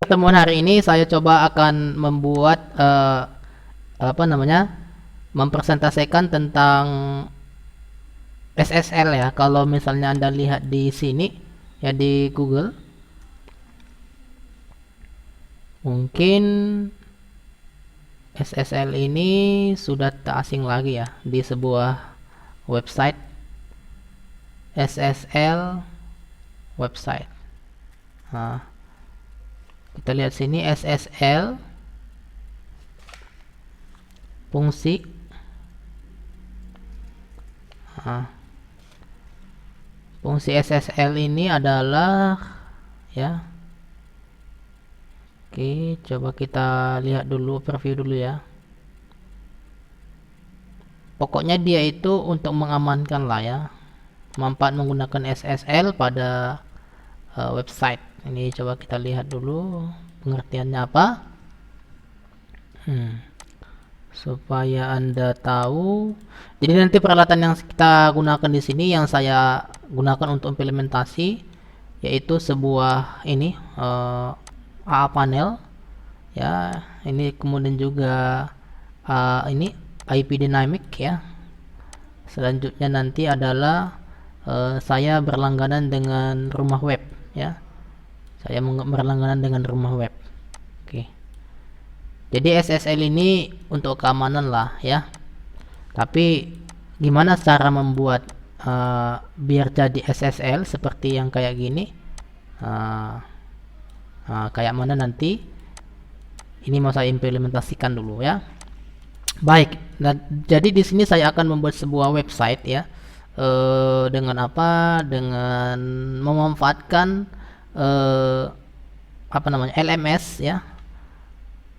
pertemuan hari ini saya coba akan membuat mempresentasikan tentang SSL ya. Kalau misalnya Anda lihat di sini ya di Google, mungkin SSL ini sudah tak asing lagi ya di sebuah website. SSL website. Nah, kita lihat sini SSL fungsi. Nah, fungsi SSL ini adalah ya. Oke, coba kita lihat dulu, preview dulu ya. Pokoknya dia itu untuk mengamankan lah ya, manfaat menggunakan SSL pada website. Ini coba kita lihat dulu pengertiannya apa, supaya Anda tahu. Jadi nanti peralatan yang kita gunakan di sini, yang saya gunakan untuk implementasi, yaitu sebuah ini AA panel ya. Ini kemudian juga ini IP dynamic ya. Selanjutnya nanti adalah saya berlangganan dengan rumah web ya. Saya berlangganan dengan rumah web. Oke. Jadi SSL ini untuk keamanan lah ya. Tapi gimana cara membuat biar jadi SSL seperti yang kayak gini? Kayak mana nanti? Ini mau saya implementasikan dulu ya. Baik. Nah, jadi di sini saya akan membuat sebuah website ya. Dengan apa? Dengan memanfaatkan LMS ya,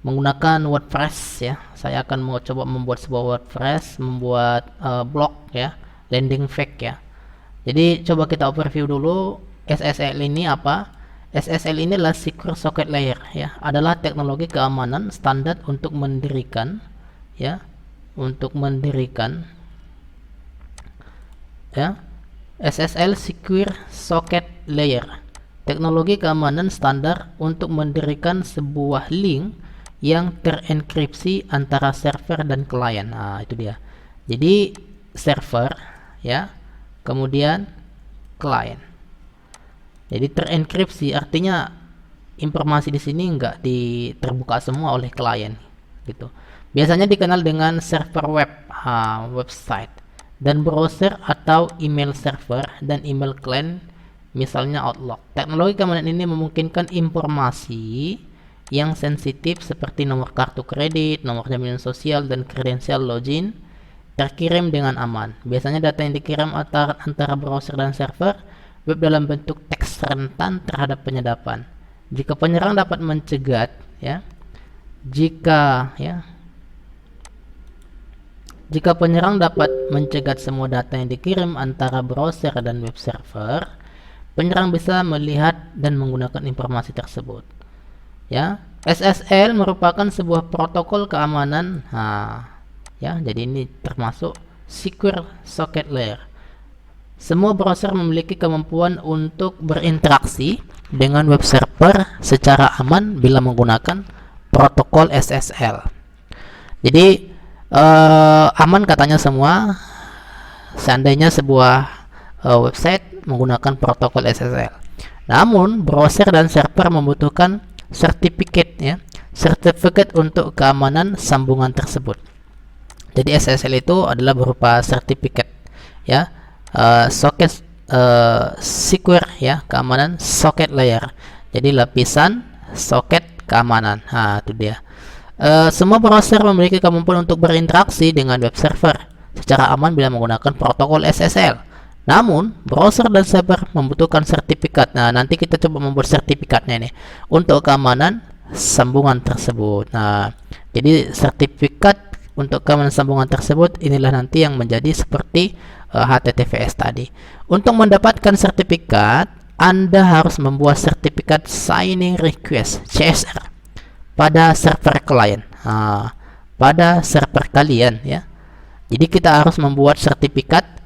menggunakan WordPress ya. Saya akan mau coba membuat sebuah WordPress, membuat blog ya, landing page ya. Jadi coba kita overview dulu SSL ini apa. SSL ini adalah Secure Socket Layer ya, adalah teknologi keamanan standar untuk mendirikan ya, SSL Secure Socket Layer, teknologi keamanan standar untuk mendirikan sebuah link yang terenkripsi antara server dan klien. Nah, itu dia. Jadi server ya, kemudian klien. Jadi terenkripsi artinya informasi di sini enggak terbuka semua oleh klien gitu. Biasanya dikenal dengan server web, website, dan browser atau email server dan email client, misalnya Outlook. Teknologi keamanan ini memungkinkan informasi yang sensitif seperti nomor kartu kredit, nomor jaminan sosial, dan kredensial login terkirim dengan aman. Biasanya data yang dikirim antara browser dan server web dalam bentuk teks rentan terhadap penyedapan. Jika penyerang dapat mencegat ya, jika penyerang dapat mencegat semua data yang dikirim antara browser dan web server, penyerang bisa melihat dan menggunakan informasi tersebut. Ya, SSL merupakan sebuah protokol keamanan. Ya, jadi ini termasuk Secure Socket Layer. Semua browser memiliki kemampuan untuk berinteraksi dengan web server secara aman bila menggunakan protokol SSL. Jadi aman katanya semua seandainya sebuah website menggunakan protokol SSL. Namun browser dan server membutuhkan sertifikat ya, sertifikat untuk keamanan sambungan tersebut. Jadi SSL itu adalah berupa sertifikat ya, socket secure ya, keamanan socket layer. Jadi lapisan soket keamanan. Itu dia. Semua browser memiliki kemampuan untuk berinteraksi dengan web server secara aman bila menggunakan protokol SSL. Namun, browser dan server membutuhkan sertifikat. Nah, nanti kita coba membuat sertifikatnya nih untuk keamanan sambungan tersebut. Nah, jadi sertifikat untuk keamanan sambungan tersebut inilah nanti yang menjadi seperti HTTPS tadi. Untuk mendapatkan sertifikat, Anda harus membuat sertifikat signing request CSR pada server klien, pada server kalian ya. Jadi kita harus membuat sertifikat,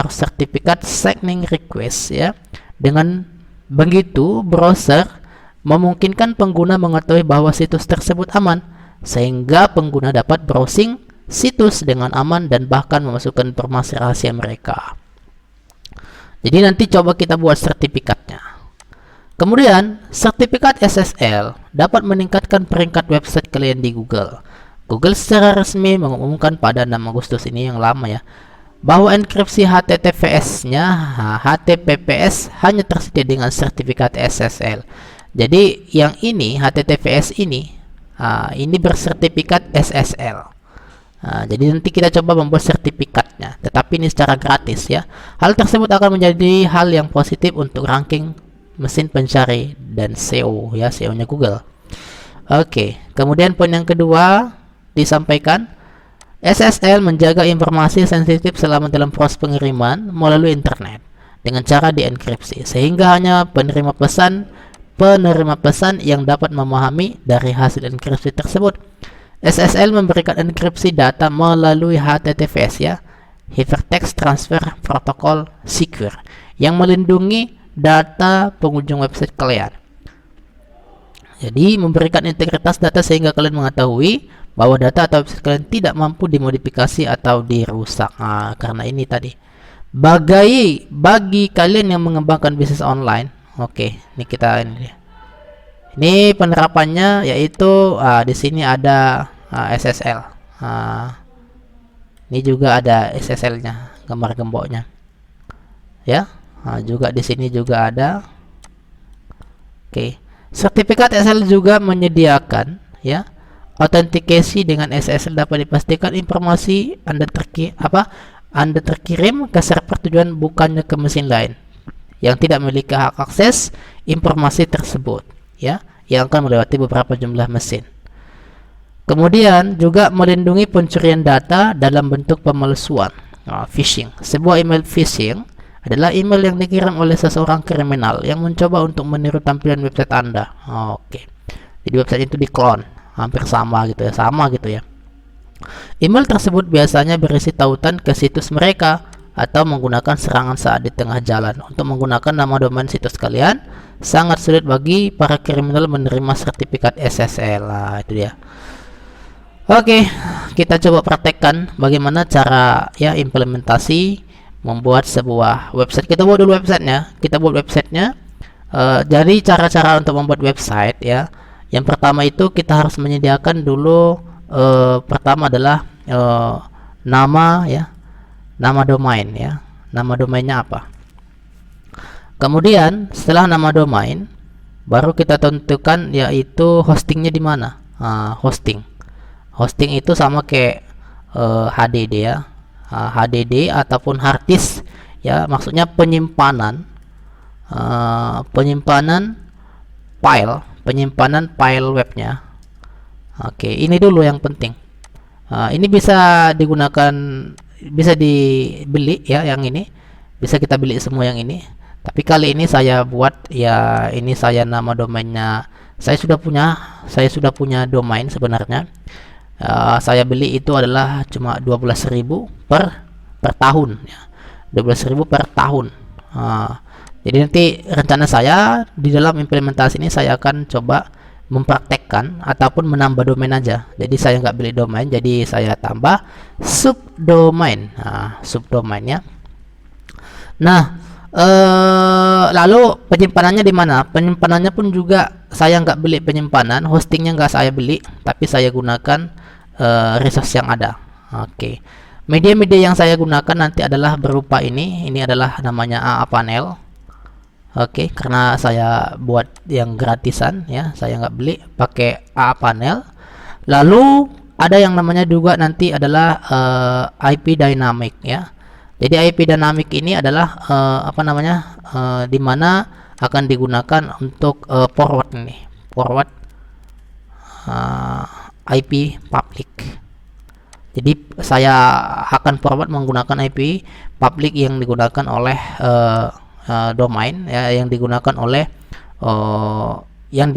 sertifikat signing request ya. Dengan begitu browser memungkinkan pengguna mengetahui bahwa situs tersebut aman, sehingga pengguna dapat browsing situs dengan aman dan bahkan memasukkan informasi rahasia mereka. Jadi nanti coba kita buat sertifikatnya. Kemudian, sertifikat SSL dapat meningkatkan peringkat website kalian di Google. Google secara resmi mengumumkan pada 6 Agustus ini, yang lama ya, bahwa enkripsi HTTPS hanya tersedia dengan sertifikat SSL. Jadi yang ini HTTPS ini bersertifikat SSL. Jadi nanti kita coba membuat sertifikatnya, tetapi ini secara gratis ya. Hal tersebut akan menjadi hal yang positif untuk ranking mesin pencari dan SEO ya, SEO-nya Google. Oke, kemudian poin yang kedua disampaikan, SSL menjaga informasi sensitif selama dalam proses pengiriman melalui internet dengan cara dienkripsi, sehingga hanya penerima pesan yang dapat memahami dari hasil enkripsi tersebut. SSL memberikan enkripsi data melalui HTTPS ya, Hypertext Transfer Protocol Secure, yang melindungi data pengunjung website kalian. Jadi memberikan integritas data sehingga kalian mengetahui bahwa data atau website kalian tidak mampu dimodifikasi atau dirusak. Karena ini tadi bagi kalian yang mengembangkan bisnis online. Oke, ini penerapannya, yaitu di sini ada SSL. Ini juga ada SSL-nya, gambar gemboknya. Ya, juga di sini juga ada. Oke, sertifikat SSL juga menyediakan ya, autentikasi dengan SSL dapat dipastikan informasi Anda terkirim ke server tujuan, bukannya ke mesin lain yang tidak memiliki hak akses informasi tersebut ya, yang akan melewati beberapa jumlah mesin. Kemudian juga melindungi pencurian data dalam bentuk pemalsuan, phishing. Sebuah email phishing adalah email yang dikirim oleh seseorang kriminal yang mencoba untuk meniru tampilan website Anda. Oke, jadi website itu diklon, hampir sama gitu ya, Email tersebut biasanya berisi tautan ke situs mereka atau menggunakan serangan saat di tengah jalan. Untuk menggunakan nama domain situs kalian, sangat sulit bagi para kriminal menerima sertifikat SSL. Itu dia. Oke, kita coba praktekkan bagaimana cara ya implementasi membuat sebuah website. Kita buat dulu websitenya. Jadi cara-cara untuk membuat website ya. Yang pertama itu kita harus menyediakan dulu, pertama adalah nama domain ya. Nama domainnya apa? Kemudian setelah nama domain, baru kita tentukan yaitu hostingnya di mana. Hosting itu sama kayak HDD ya. HDD ataupun hard disk ya, maksudnya penyimpanan file webnya. Oke, ini dulu yang penting. Ini bisa digunakan, bisa dibeli ya, yang ini bisa kita beli semua yang ini. Tapi kali ini saya buat ya, ini nama domainnya saya sudah punya domain sebenarnya. Saya beli itu adalah cuma 12.000 per tahun ya. 12.000 per tahun. Jadi nanti rencana saya di dalam implementasi ini saya akan coba mempraktekkan ataupun menambah domain aja. Jadi saya nggak beli domain, jadi saya tambah subdomain. Subdomainnya. Nah, lalu penyimpanannya di mana? Penyimpanannya pun juga saya nggak beli penyimpanan, hostingnya nggak saya beli, tapi saya gunakan resource yang ada. Oke. Media-media yang saya gunakan nanti adalah berupa ini adalah namanya AA panel. Oke, karena saya buat yang gratisan ya, saya nggak beli, pakai AA panel. Lalu ada yang namanya juga nanti adalah IP dynamic ya. Jadi IP dynamic ini adalah di mana akan digunakan untuk forward IP public. Jadi saya akan forward menggunakan IP public yang digunakan oleh domain ya, yang digunakan oleh yang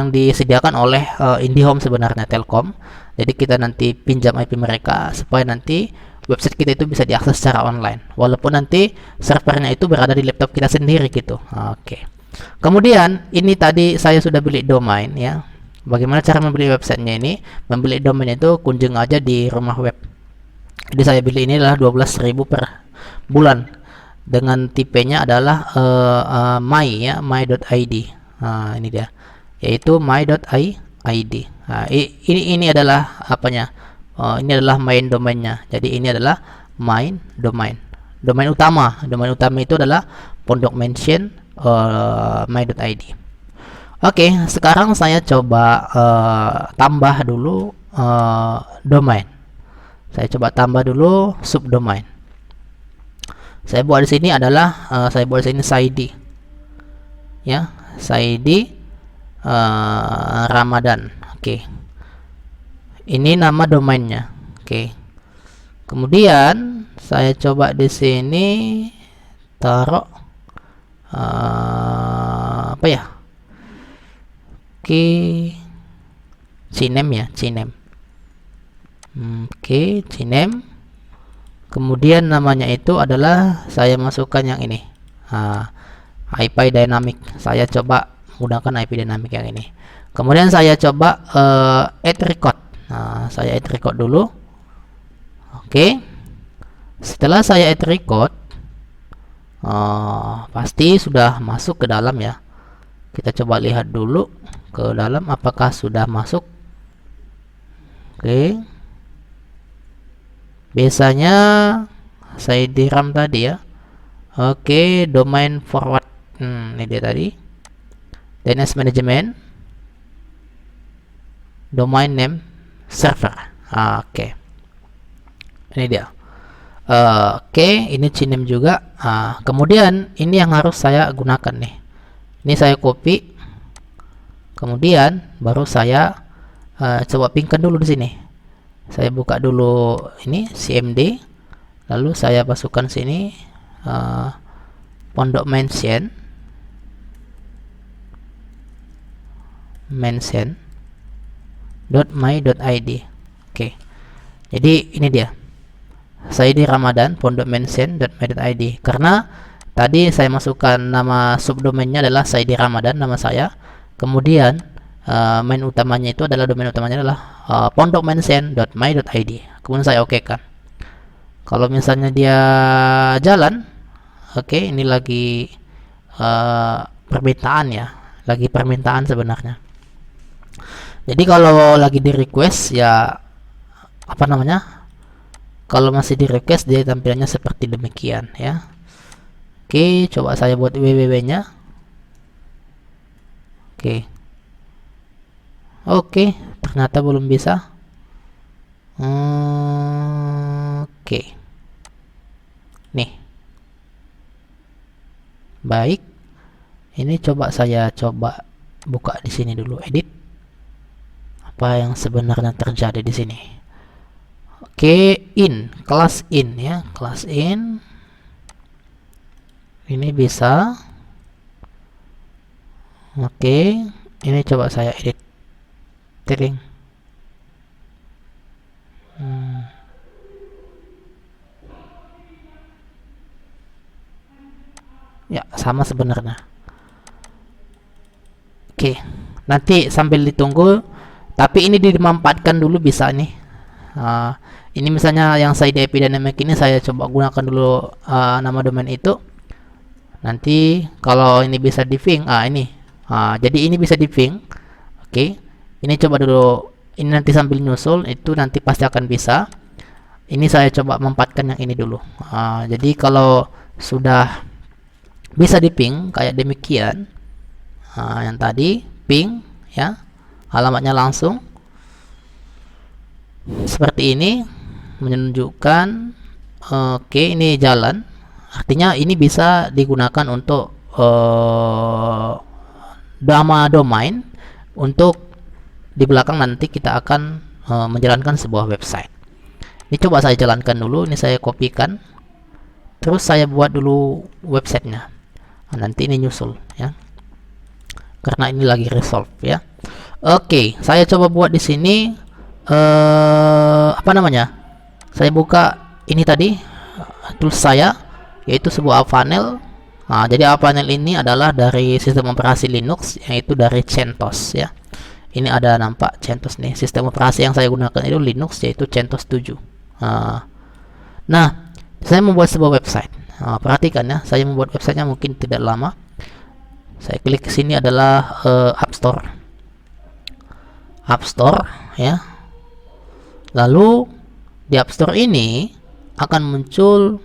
disediakan oleh IndiHome sebenarnya, Telkom. Jadi kita nanti pinjam IP mereka supaya nanti website kita itu bisa diakses secara online, walaupun nanti servernya itu berada di laptop kita sendiri gitu. Oke. Kemudian ini tadi saya sudah beli domain ya. Bagaimana cara membeli websitenya ini? Membeli domain itu kunjung aja di rumah web. Jadi saya beli ini adalah 12.000 per bulan dengan tipenya adalah my ya, my.id. Nah, ini dia, yaitu my.id. Nah, ini adalah apanya? Ini adalah main domainnya. Jadi ini adalah main domain. Domain utama itu adalah Pondok Mention my.id. Oke, sekarang saya coba tambah dulu domain. Saya coba tambah dulu subdomain. Saya buat di sini adalah saya buat di sini Saidi. Ya, Saidi Ramadan. Oke. Ini nama domainnya. Oke. Kemudian saya coba di sini taruh apa ya? Oke. Cinem ya, Cinem. Oke, Cinem. Kemudian namanya itu adalah saya masukkan yang ini. IP Dynamic. Saya coba menggunakan IP Dynamic yang ini. Kemudian saya coba add record. Nah, saya add record dulu. Oke. Setelah saya add record, pasti sudah masuk ke dalam ya. Kita coba lihat dulu ke dalam apakah sudah masuk. Oke. Biasanya saya diram tadi ya. Oke, domain forward. Ini dia tadi. DNS management. Domain name server. Oke. Ini dia. Oke, ini Cinem juga. Kemudian ini yang harus saya gunakan nih. Ini saya copy. Kemudian baru saya coba pingkan dulu di sini. Saya buka dulu ini CMD, lalu saya masukkan sini Pondok Mention .my.id. Oke. Jadi ini dia. Saya di Ramadan Pondok Mention .my.id karena tadi saya masukkan nama subdomainnya adalah Saidi Ramadan, nama saya. Kemudian main utamanya itu adalah domain utamanya adalah pondokmention.my.id. Kemudian saya oke kan. Kalau misalnya dia jalan, oke, ini lagi permintaan ya, lagi permintaan sebenarnya. Jadi kalau lagi di request ya apa namanya? Kalau masih di request dia tampilannya seperti demikian ya. Oke, coba saya buat www-nya. Oke, ternyata belum bisa. Oke. Nih. Baik. Ini coba saya buka di sini dulu, edit. Apa yang sebenarnya terjadi di sini? Oke, kelas in ya, kelas in. Ini bisa. Oke, ini coba saya edit. Tering. Ya, sama sebenarnya. Oke, nanti sambil ditunggu, tapi ini dimanfaatkan dulu bisa nih. Ini misalnya yang saya di IP Dynamic ini saya coba gunakan dulu nama domain itu. Nanti kalau ini bisa di ping, ini. Jadi ini bisa di ping. Oke. Ini coba dulu, ini nanti sambil nyusul itu nanti pasti akan bisa. Ini saya coba memanfaatkan yang ini dulu. Jadi kalau sudah bisa di ping kayak demikian, yang tadi ping ya, alamatnya langsung seperti ini menunjukkan oke, ini jalan. Artinya ini bisa digunakan untuk nama domain untuk di belakang nanti kita akan menjalankan sebuah website. Ini coba saya jalankan dulu. Ini saya kopikan, terus saya buat dulu websitenya. Nanti ini nyusul ya, karena ini lagi resolve ya. Oke, saya coba buat di sini apa namanya? Saya buka ini tadi tools saya, yaitu sebuah funnel Nah, jadi panel ini adalah dari sistem operasi Linux, yaitu dari CentOS ya. Ini ada nampak CentOS nih. Sistem operasi yang saya gunakan itu Linux, yaitu CentOS 7. Nah, saya membuat sebuah website. Perhatikan ya, saya membuat websitenya mungkin tidak lama. Saya klik ke sini adalah App Store. App Store ya. Lalu di App Store ini akan muncul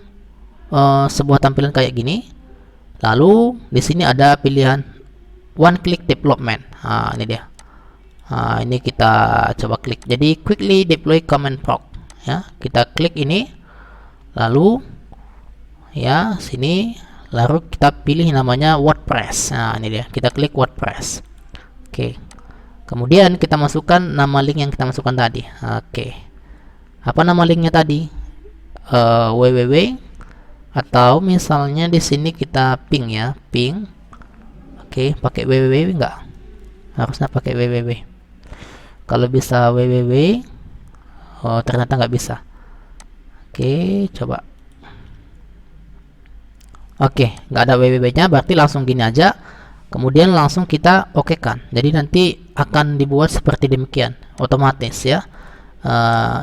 sebuah tampilan kayak gini. Lalu di sini ada pilihan One Click Development. Ini dia. Ini kita coba klik. Jadi quickly deploy command prompt ya. Kita klik ini. Lalu ya sini, lalu kita pilih namanya WordPress. Nah, ini dia. Kita klik WordPress. Oke. Kemudian kita masukkan nama link yang kita masukkan tadi. Oke. Apa nama linknya tadi? www, atau misalnya di sini kita ping ya, ping. Oke, pakai www enggak? Harusnya pakai www. Kalau bisa www, oh ternyata nggak bisa. Oke, coba. Oke, nggak ada www-nya, berarti langsung gini aja. Kemudian langsung kita okekan. Jadi nanti akan dibuat seperti demikian, otomatis ya.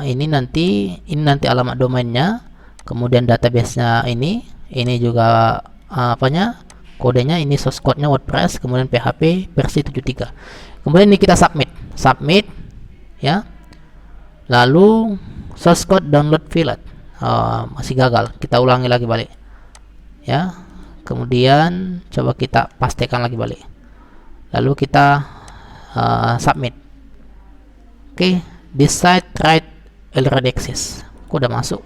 Ini nanti alamat domainnya, kemudian database-nya ini juga apanya? Kodenya ini source code-nya WordPress, kemudian PHP versi 73. Kemudian ini kita submit ya. Lalu source code download failed. Masih gagal. Kita ulangi lagi balik. Ya. Kemudian coba kita pastikan lagi balik. Lalu kita submit. Oke, this site tried already access. Kok udah masuk?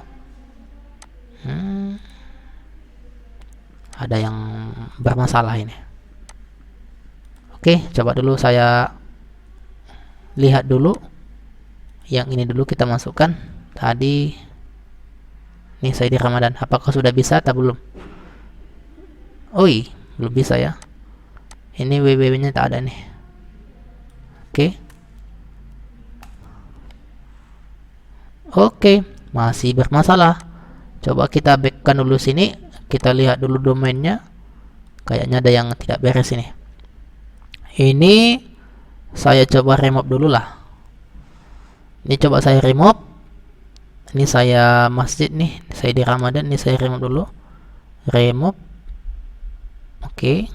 Ada yang bermasalah ini. Oke, coba dulu saya lihat dulu. Yang ini dulu kita masukkan. Tadi nih saya di Ramadan. Apakah sudah bisa atau belum? Belum bisa ya. Ini www-nya tak ada nih. Oke, masih bermasalah. Coba kita backkan dulu sini. Kita lihat dulu domainnya. Kayaknya ada yang tidak beres ini. Ini saya coba remove dulu lah. Ini coba saya remove. Ini saya masjid nih. Saya di Ramadan. Ini saya remove dulu. Remove. Oke.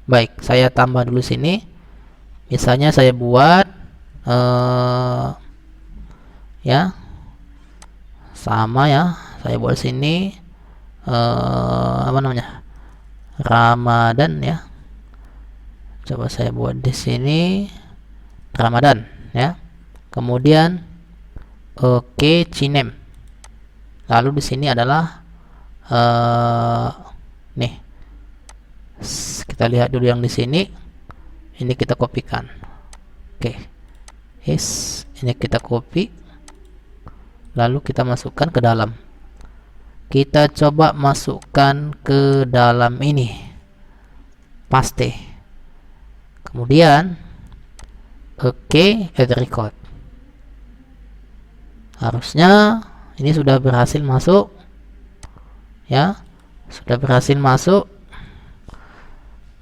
Baik, saya tambah dulu sini. Misalnya saya buat ya sama ya, saya buat sini apa namanya, Ramadan ya. Coba saya buat di sini Ramadan ya. Kemudian Cinem. Lalu di sini adalah nih, kita lihat dulu yang di sini. Ini kita kopikan. Ini kita copy. Lalu kita masukkan ke dalam. Kita coba masukkan ke dalam ini. Paste. Kemudian add record. Harusnya ini sudah berhasil masuk. Ya, sudah berhasil masuk.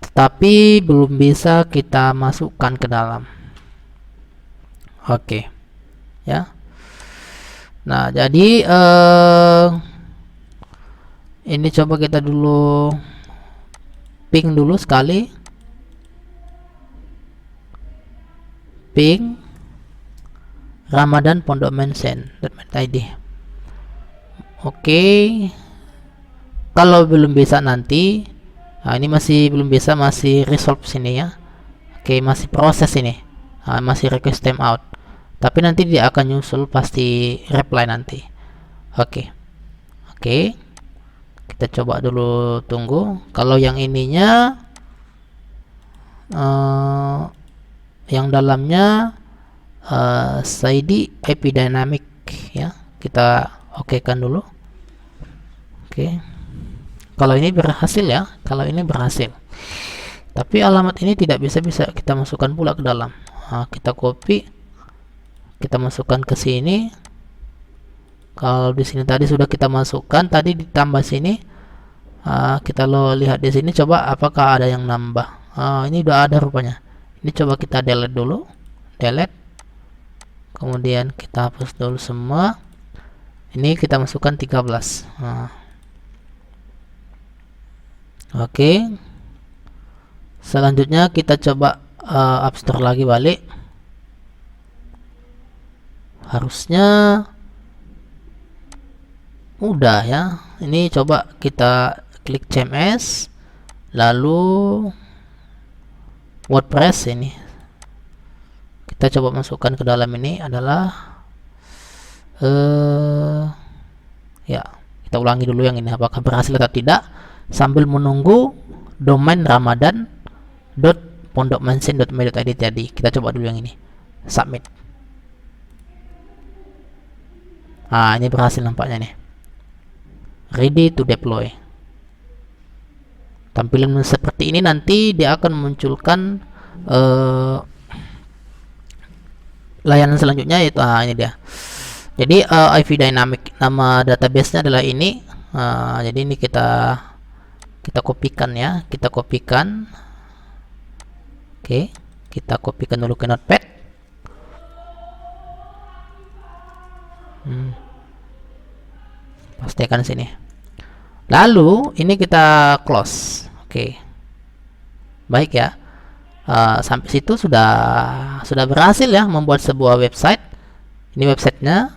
Tetapi belum bisa kita masukkan ke dalam. Ya. Nah, jadi ini coba kita dulu ping dulu sekali. Ping Ramadan Pondok Mensen.id. Kalau belum bisa nanti, ini masih belum bisa, masih resolve sini ya. Masih proses ini. Masih request timeout. Tapi nanti dia akan nyusul, pasti reply nanti. Kita coba dulu tunggu. Kalau yang ininya yang dalamnya Saidi IP Dynamic ya. Kita kan dulu. Kalau ini berhasil ya, kalau ini berhasil. Tapi alamat ini tidak bisa kita masukkan pula ke dalam. Kita copy, kita masukkan ke sini. Kalau di sini tadi sudah kita masukkan, tadi ditambah sini. Kita lo lihat di sini, coba apakah ada yang nambah. Ini udah ada rupanya. Ini coba kita delete dulu, delete, kemudian kita hapus dulu semua. Ini kita masukkan 13. Oke. Selanjutnya kita coba App Store lagi, balik. Harusnya udah ya. Ini coba kita klik CMS, lalu WordPress. Ini kita coba masukkan ke dalam. Ini adalah ya, kita ulangi dulu yang ini, apakah berhasil atau tidak, sambil menunggu domain ramadan.pondokmensin.me.id tadi. Kita coba dulu yang ini, submit. Ini berhasil nampaknya nih, ready to deploy. Tampilan seperti ini nanti dia akan memunculkan layanan selanjutnya, yaitu ini dia. Jadi IV Dynamic, nama database-nya adalah ini. Jadi ini kita kopikan ya, kita kopikan. Oke, kita kopikan dulu ke Notepad. Pastikan sini. Lalu ini kita close. Oke, baik ya. Sampai situ sudah berhasil ya membuat sebuah website. Ini websitenya.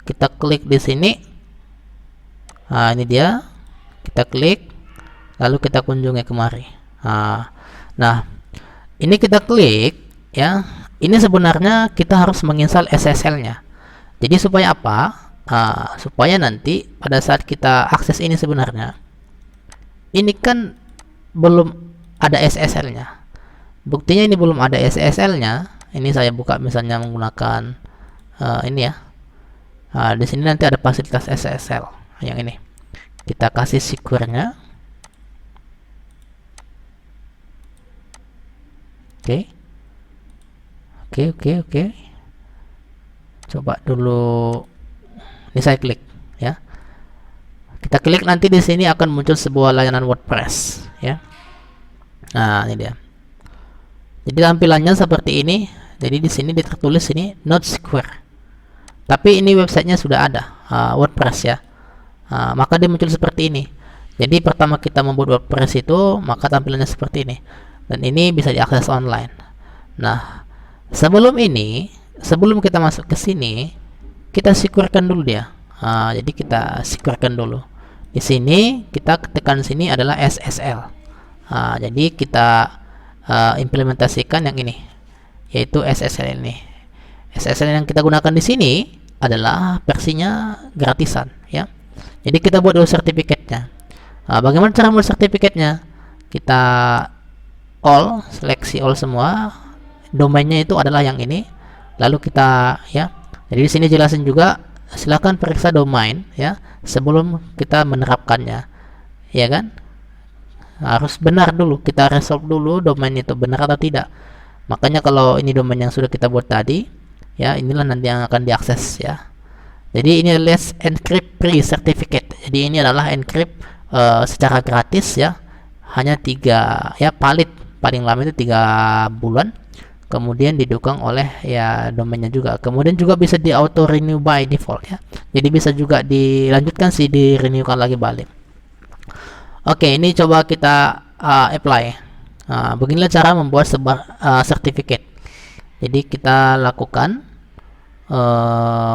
Kita klik di sini. Ini dia. Kita klik, lalu kita kunjungi kemari. Nah, ini kita klik ya. Ini sebenarnya kita harus menginstal SSL-nya. Jadi supaya apa? Supaya nanti pada saat kita akses ini, sebenarnya ini kan belum ada SSL-nya. Buktinya ini belum ada SSL-nya. Ini saya buka misalnya menggunakan ini ya. Di sini nanti ada fasilitas SSL yang ini. Kita kasih secure-nya. Oke. Coba dulu. Ini saya klik ya. Kita klik, nanti di sini akan muncul sebuah layanan WordPress ya. Nah, ini dia. Jadi tampilannya seperti ini. Jadi di sini tertulis ini not secure. Tapi ini websitenya sudah ada, WordPress ya. Maka dia muncul seperti ini. Jadi pertama kita membuat WordPress itu, maka tampilannya seperti ini. Dan ini bisa diakses online. Nah, sebelum kita masuk ke sini, kita securekan dulu dia. Jadi kita securekan dulu. Di sini kita ketikkan sini adalah SSL. Jadi kita implementasikan yang ini, yaitu SSL ini. SSL yang kita gunakan di sini adalah versinya gratisan ya. Jadi kita buat dulu sertifikatnya. Bagaimana cara membuat sertifikatnya? Kita seleksi all semua. Domainnya itu adalah yang ini. Lalu kita ya. Jadi di sini jelasin juga, silakan periksa domain ya sebelum kita menerapkannya. Ya kan? Harus benar dulu, kita resolve dulu domain itu benar atau tidak. Makanya kalau ini domain yang sudah kita buat tadi ya, inilah nanti yang akan diakses ya. Jadi ini Let's Encrypt Free Certificate. Jadi ini adalah encrypt secara gratis ya, hanya 3 ya, paling lama itu 3 bulan. Kemudian didukung oleh ya domainnya juga. Kemudian juga bisa di auto renew by default ya. Jadi bisa juga dilanjutkan sih, di renewkan lagi balik. Oke, ini coba kita apply. Beginilah cara membuat sebuah sertifikat. Jadi kita lakukan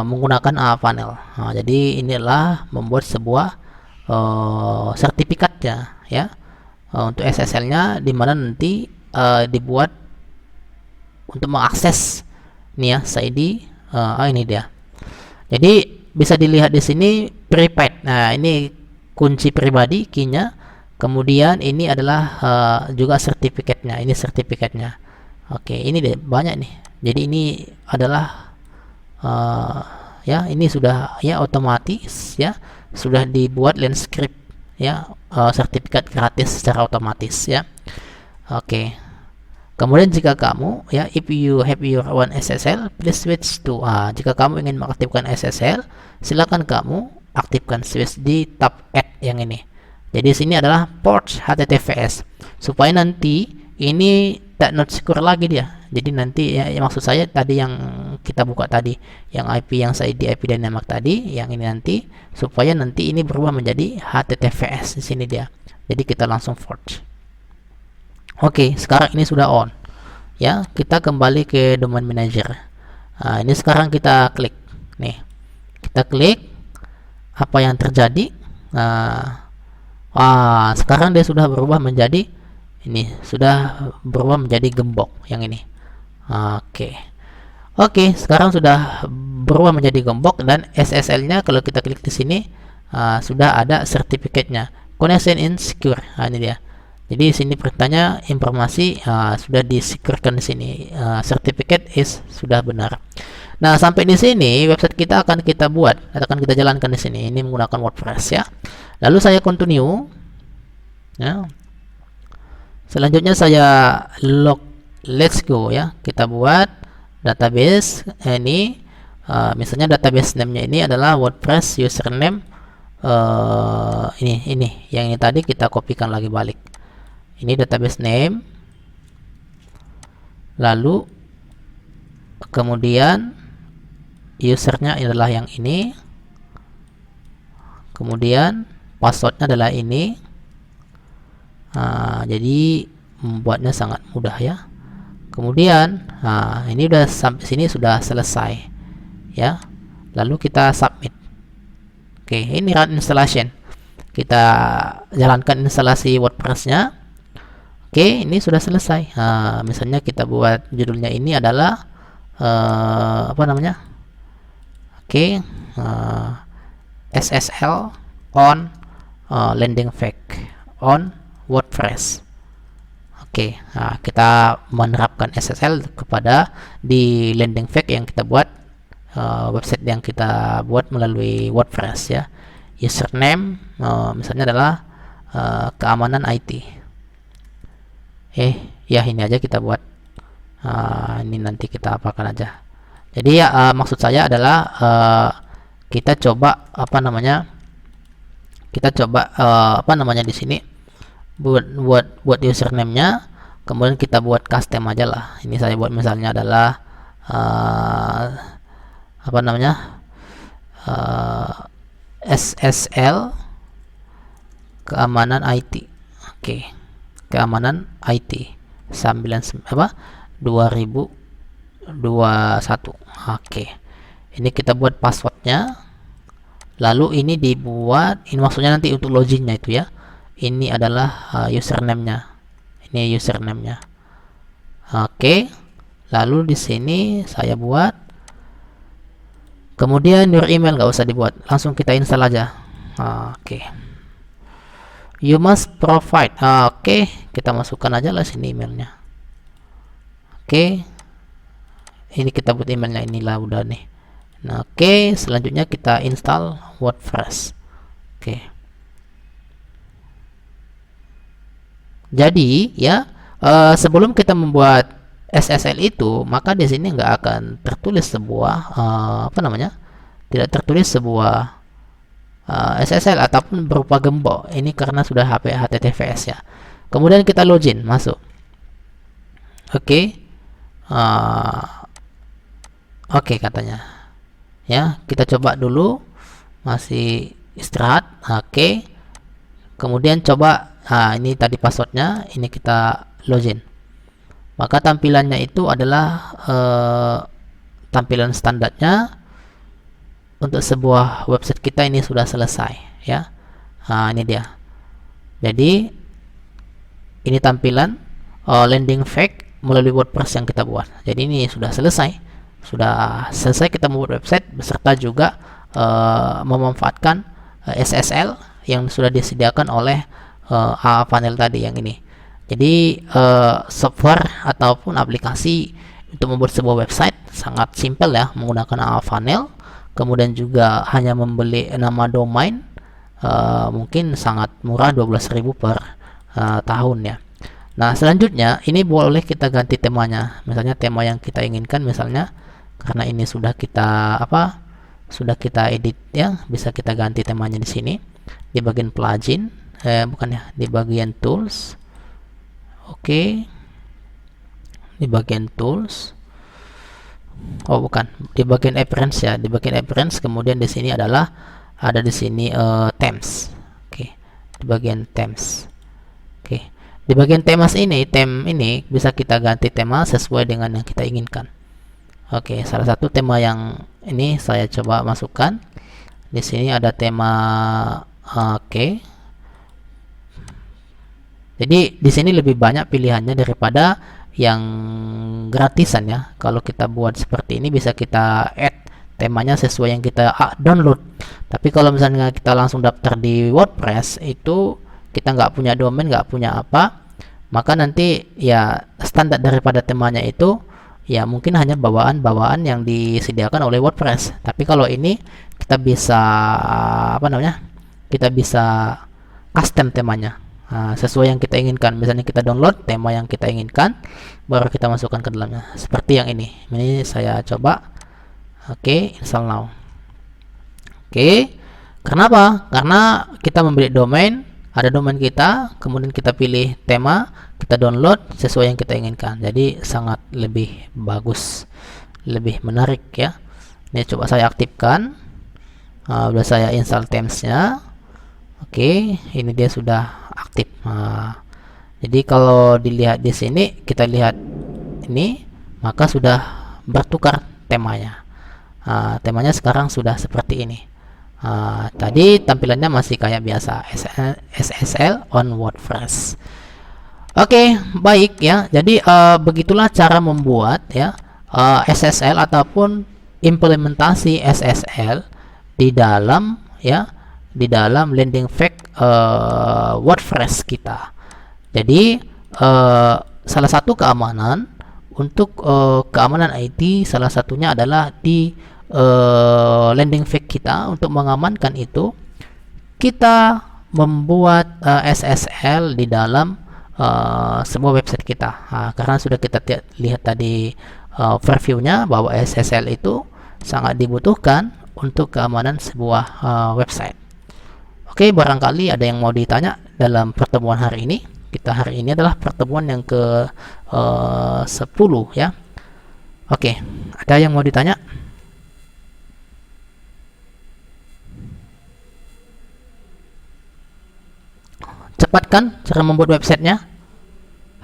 menggunakan panel. Jadi inilah membuat sebuah sertifikatnya ya, untuk SSL-nya, dimana nanti dibuat untuk mengakses nih ya, SID. Ini dia. Jadi bisa dilihat di sini prepaid. Nah, ini kunci pribadi, key-nya. Kemudian ini adalah juga sertifikatnya. Ini sertifikatnya. Oke, ini deh banyak nih. Jadi ini adalah ya, ini sudah ya otomatis ya, sudah dibuat landscape ya, sertifikat gratis secara otomatis ya. Oke. Kemudian jika kamu ya, if you have your own SSL, please switch to. Jika kamu ingin mengaktifkan SSL, silakan kamu aktifkan switch di tab add yang ini. Jadi sini adalah port HTTPS supaya nanti ini not secure lagi dia. Jadi nanti ya, maksud saya tadi yang kita buka tadi, yang IP yang saya di IP Dynamic tadi, yang ini nanti supaya nanti ini berubah menjadi HTTPS di sini dia. Jadi kita langsung forge. Oke, sekarang ini sudah on. Ya, kita kembali ke domain manager. Ini sekarang kita klik. Nih, kita klik. Apa yang terjadi? Sekarang dia sudah berubah menjadi ini. Sudah berubah menjadi gembok yang ini. Oke, sekarang sudah berubah menjadi gembok dan SSL-nya kalau kita klik di sini sudah ada sertifikatnya. Connection insecure. Ini dia. Jadi sini pertanyaan informasi sudah disecurekan di sini, certificate is sudah benar. Nah, sampai di sini website kita akan kita buat, akan kita jalankan di sini. Ini menggunakan WordPress ya. Lalu saya continue. Ya. Selanjutnya saya let's go ya. Kita buat database ini. Misalnya database name-nya ini adalah WordPress username. Ini yang ini tadi kita kopikan lagi balik. Ini database name, lalu kemudian usernya adalah yang ini, kemudian passwordnya adalah ini. Jadi membuatnya sangat mudah ya. Kemudian ini udah sampai sini sudah selesai ya. Lalu kita submit. Oke, ini run installation. Kita jalankan instalasi WordPress-nya. Oke, ini sudah selesai. Misalnya kita buat judulnya ini adalah apa namanya? Oke, SSL on landing page on WordPress. Oke, kita menerapkan SSL kepada di landing page yang kita buat, website yang kita buat melalui WordPress ya. Username misalnya adalah keamanan IT. Ya ini aja kita buat. Ini nanti kita apakan aja. Jadi ya maksud saya adalah kita coba apa namanya? Kita coba apa namanya di sini buat username-nya, kemudian kita buat custom aja lah. Ini saya buat misalnya adalah apa namanya? SSL keamanan IT. Oke. Keamanan IT 2021. Oke. Ini kita buat passwordnya. Lalu ini dibuat, ini maksudnya nanti untuk loginnya itu ya. Ini adalah username-nya. Ini username-nya. Oke. Lalu di sini saya buat. Kemudian your email nggak usah dibuat, langsung kita install aja. Oke. You must provide. Oke, kita masukkan aja lah sini emailnya. Oke, ini kita buat emailnya, inilah udah nih. Nah, oke, selanjutnya kita install WordPress. Oke. Jadi ya, sebelum kita membuat SSL itu, maka di sini nggak akan tertulis sebuah apa namanya? Tidak tertulis sebuah SSL ataupun berupa gembok. Ini karena sudah HTTPS ya. Kemudian kita login, masuk. Oke. Oke katanya. Ya, kita coba dulu. Masih istirahat. Oke. Kemudian coba ini tadi passwordnya, ini kita login. Maka tampilannya itu adalah tampilan standarnya. Untuk sebuah website kita ini sudah selesai ya. Ini dia. Jadi ini tampilan landing page melalui WordPress yang kita buat. Jadi ini sudah selesai. Sudah selesai kita membuat website beserta juga memanfaatkan SSL yang sudah disediakan oleh Panel tadi yang ini. Jadi software ataupun aplikasi untuk membuat sebuah website sangat simpel ya, menggunakan Panel. Kemudian juga hanya membeli nama domain, mungkin sangat murah, 12.000 per tahun ya. Nah, selanjutnya ini boleh kita ganti temanya. Misalnya tema yang kita inginkan, misalnya karena ini sudah kita sudah kita edit ya, bisa kita ganti temanya di sini di bagian plugin, bukan ya, di bagian tools. Oke. Di bagian tools. Oh, bukan, di bagian appearance ya. Di bagian appearance, kemudian di sini adalah ada di sini themes. Oke. Di bagian themes. Oke. Di bagian temas ini, ini bisa kita ganti tema sesuai dengan yang kita inginkan. Oke, salah satu tema yang ini saya coba masukkan. Di sini ada tema oke. Jadi di sini lebih banyak pilihannya daripada yang gratisan ya. Kalau kita buat seperti ini bisa kita add temanya sesuai yang kita download. Tapi kalau misalnya kita langsung daftar di WordPress, itu kita nggak punya domain, nggak punya apa, maka nanti ya standar daripada temanya itu ya mungkin hanya bawaan-bawaan yang disediakan oleh WordPress. Tapi kalau ini kita bisa kita bisa custom temanya sesuai yang kita inginkan. Misalnya kita download tema yang kita inginkan, baru kita masukkan ke dalamnya seperti yang ini. Ini saya coba. Oke, install now. Oke, kenapa? Karena kita membeli domain, ada domain kita, kemudian kita pilih tema, kita download sesuai yang kita inginkan. Jadi sangat lebih bagus, lebih menarik ya. Ini coba saya aktifkan. Sudah saya install themesnya. Oke, ini dia sudah aktif. Jadi kalau dilihat di sini, kita lihat ini, maka sudah bertukar temanya. Temanya sekarang sudah seperti ini. Tadi tampilannya masih kayak biasa, SSL on WordPress. Oke, baik ya. Jadi begitulah cara membuat ya SSL ataupun implementasi SSL di dalam landing page WordPress kita. Jadi salah satu keamanan untuk keamanan IT, salah satunya adalah di landing page kita. Untuk mengamankan itu, kita membuat SSL di dalam sebuah website kita. Karena sudah kita lihat tadi previewnya bahwa SSL itu sangat dibutuhkan untuk keamanan sebuah website. Oke, barangkali ada yang mau ditanya dalam pertemuan hari ini. Kita hari ini adalah pertemuan yang ke 10 ya. Oke, ada yang mau ditanya? Cepat kan cara membuat websitenya?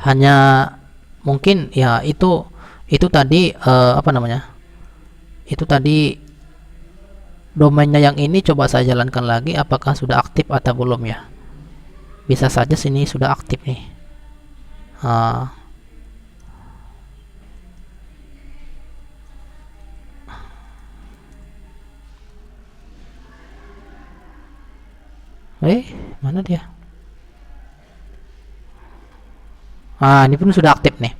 Hanya mungkin ya itu tadi itu tadi domainnya yang ini coba saya jalankan lagi, apakah sudah aktif atau belum ya. Bisa saja sini sudah aktif nih. Mana dia? Ini pun sudah aktif nih.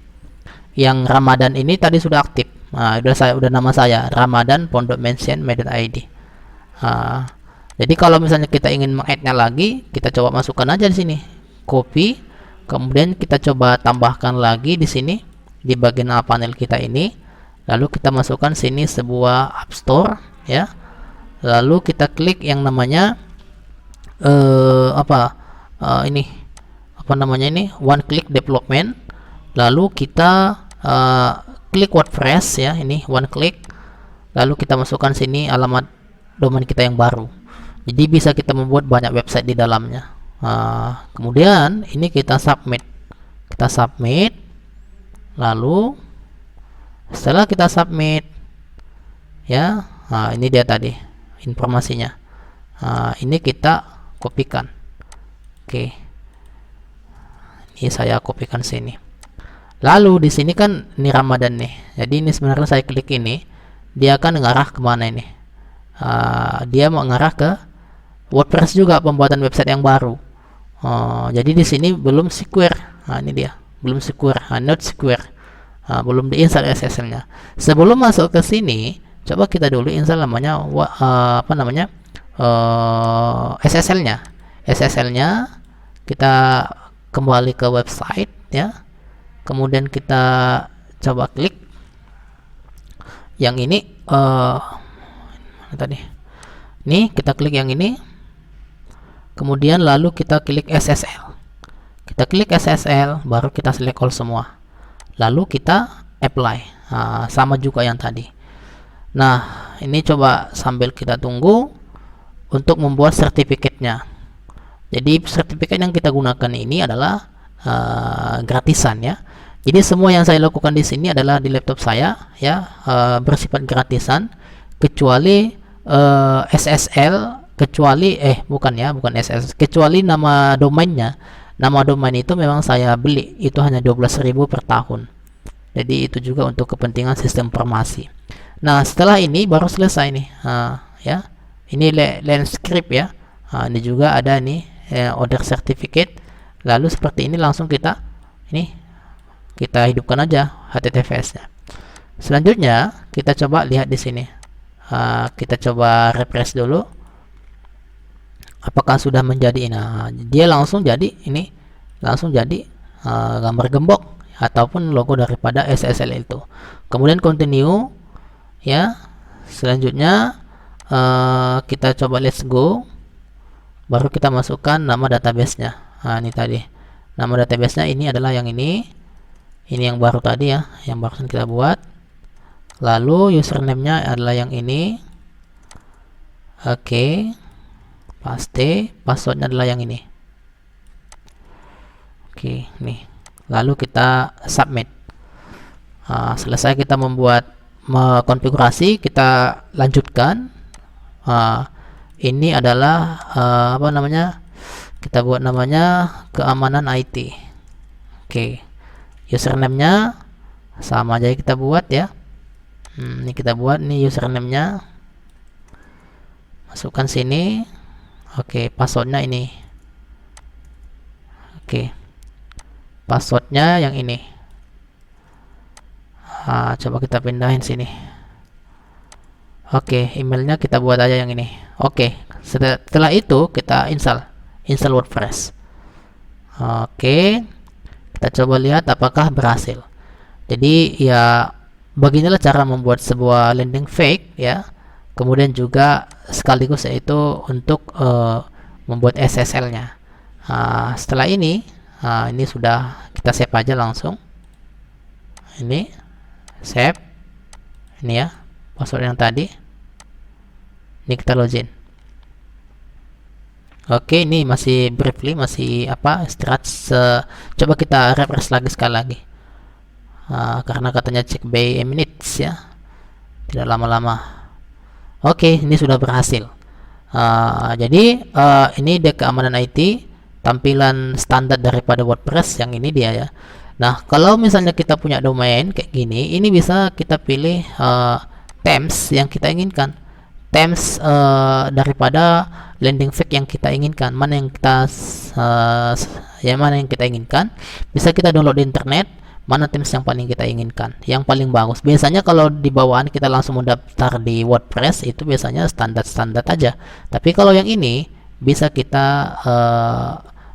Yang Ramadan ini tadi sudah aktif. Udah nama saya Ramadan Pondok Mention Med.id. Jadi kalau misalnya kita ingin meng-add-nya lagi, kita coba masukkan aja di sini, copy, kemudian kita coba tambahkan lagi di sini di bagian panel kita ini, lalu kita masukkan sini sebuah App Store ya, lalu kita klik yang namanya ini one click development, lalu kita klik WordPress ya, ini one click, lalu kita masukkan sini alamat domain kita yang baru. Jadi bisa kita membuat banyak website di dalamnya. Kemudian ini kita submit, lalu setelah kita submit ya, ini dia tadi informasinya. Ini kita kopikan. Oke, ini saya kopikan sini. Lalu di sini kan ini Ramadan nih. Jadi ini sebenarnya saya klik ini, dia akan mengarah kemana ini? Dia mau mengarah ke WordPress juga, pembuatan website yang baru. Jadi di sini belum secure. Ini dia, belum secure, not secure. Belum diinstal SSL-nya. Sebelum masuk ke sini, coba kita dulu install namanya SSL-nya. SSL-nya kita kembali ke website ya. Kemudian kita coba klik yang ini, mana tadi? Nih, kita klik yang ini. Kemudian lalu kita klik SSL. Kita klik SSL, baru kita select all semua. Lalu kita apply. Nah, sama juga yang tadi. Nah, ini coba sambil kita tunggu untuk membuat sertifikatnya. Jadi sertifikat yang kita gunakan ini adalah gratisan ya. Jadi semua yang saya lakukan di sini adalah di laptop saya ya, bersifat gratisan, kecuali SSL, kecuali bukan SSL, kecuali nama domainnya. Nama domain itu memang saya beli, itu hanya 12.000 per tahun. Jadi itu juga untuk kepentingan sistem informasi. Nah, setelah ini baru selesai nih. Ya. Ini landscape ya. Ini juga ada nih order certificate. Lalu seperti ini langsung kita hidupkan aja HTTPS-nya. Selanjutnya kita coba lihat di sini. Kita coba refresh dulu. Apakah sudah menjadi? Nah, dia langsung jadi ini, langsung jadi gambar gembok ataupun logo daripada SSL itu. Kemudian continue ya. Selanjutnya kita coba let's go. Baru kita masukkan nama database-nya. Nah, ini tadi. Nama database-nya ini adalah yang ini. Ini yang baru tadi ya, yang barusan kita buat. Lalu username-nya adalah yang ini. Oke. Paste, passwordnya adalah yang ini. Oke, nih. Lalu kita submit. Selesai kita membuat konfigurasi, kita lanjutkan. Ini adalah apa namanya? Kita buat namanya keamanan IT. Oke. Username-nya sama aja kita buat ya. Ini kita buat nih username-nya. Masukkan sini. Oke, passwordnya ini. Oke, passwordnya yang ini. Coba kita pindahin sini. Oke, emailnya kita buat aja yang ini. Oke, setelah itu kita install WordPress. Oke, kita coba lihat apakah berhasil. Jadi ya beginilah cara membuat sebuah landing page ya. Kemudian juga sekaligus yaitu untuk membuat SSL-nya. Setelah ini sudah kita save aja langsung. Ini save. Ini ya password yang tadi. Ini kita login. Oke, ini masih briefly, masih istirahat. Coba kita refresh lagi sekali lagi. Karena katanya check by minutes ya, tidak lama-lama. Oke, ini sudah berhasil. Jadi ini dia keamanan IT, tampilan standar daripada WordPress yang ini dia ya. Nah, kalau misalnya kita punya domain kayak gini, ini bisa kita pilih themes yang kita inginkan. Themes daripada landing page yang kita inginkan. Mana yang kita inginkan, bisa kita download di internet. Mana themes yang paling kita inginkan, yang paling bagus. Biasanya kalau di bawaan kita langsung mendaftar di WordPress, itu biasanya standar-standar aja. Tapi kalau yang ini bisa kita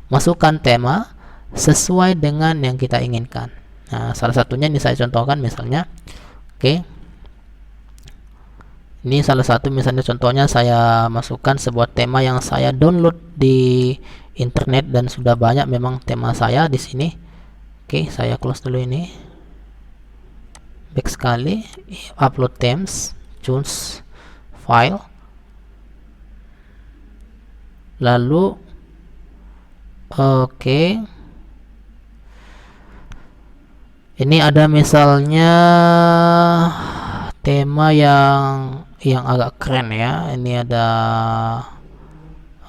masukkan tema sesuai dengan yang kita inginkan. Nah, salah satunya ini saya contohkan misalnya. Oke. Ini salah satu misalnya contohnya saya masukkan sebuah tema yang saya download di internet dan sudah banyak memang tema saya di sini. Oke, saya close dulu ini. Back sekali, upload themes, choose file. Lalu oke. Ini ada misalnya tema yang agak keren ya. Ini ada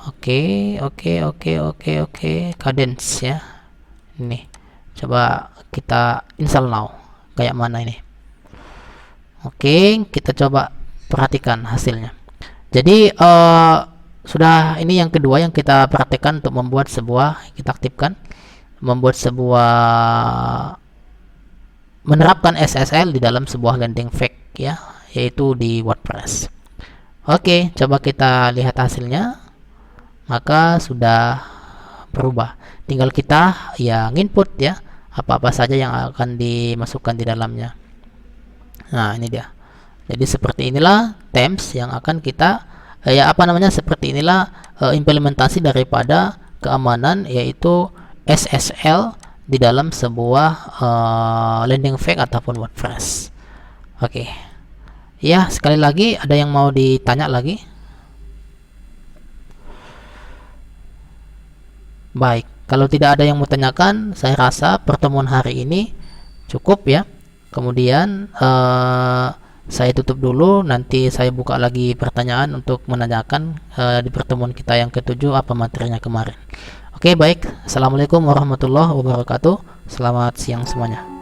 oke, cadence ya. Ini coba kita install now, kayak mana ini. Oke, kita coba perhatikan hasilnya. Jadi sudah, ini yang kedua yang kita perhatikan untuk membuat sebuah, kita aktifkan, membuat sebuah, menerapkan SSL di dalam sebuah landing page ya, yaitu di WordPress. Oke, coba kita lihat hasilnya. Maka sudah berubah. Tinggal kita yang input ya, apa-apa saja yang akan dimasukkan di dalamnya. Nah, ini dia. Jadi seperti inilah themes yang akan kita seperti inilah implementasi daripada keamanan, yaitu SSL di dalam sebuah landing page ataupun WordPress. Oke. Ya, sekali lagi ada yang mau ditanya lagi? Baik, kalau tidak ada yang mau tanyakan, saya rasa pertemuan hari ini cukup ya. Kemudian saya tutup dulu, nanti saya buka lagi pertanyaan untuk menanyakan di pertemuan kita yang ketujuh apa materinya kemarin. Oke, baik. Assalamualaikum warahmatullahi wabarakatuh. Selamat siang semuanya.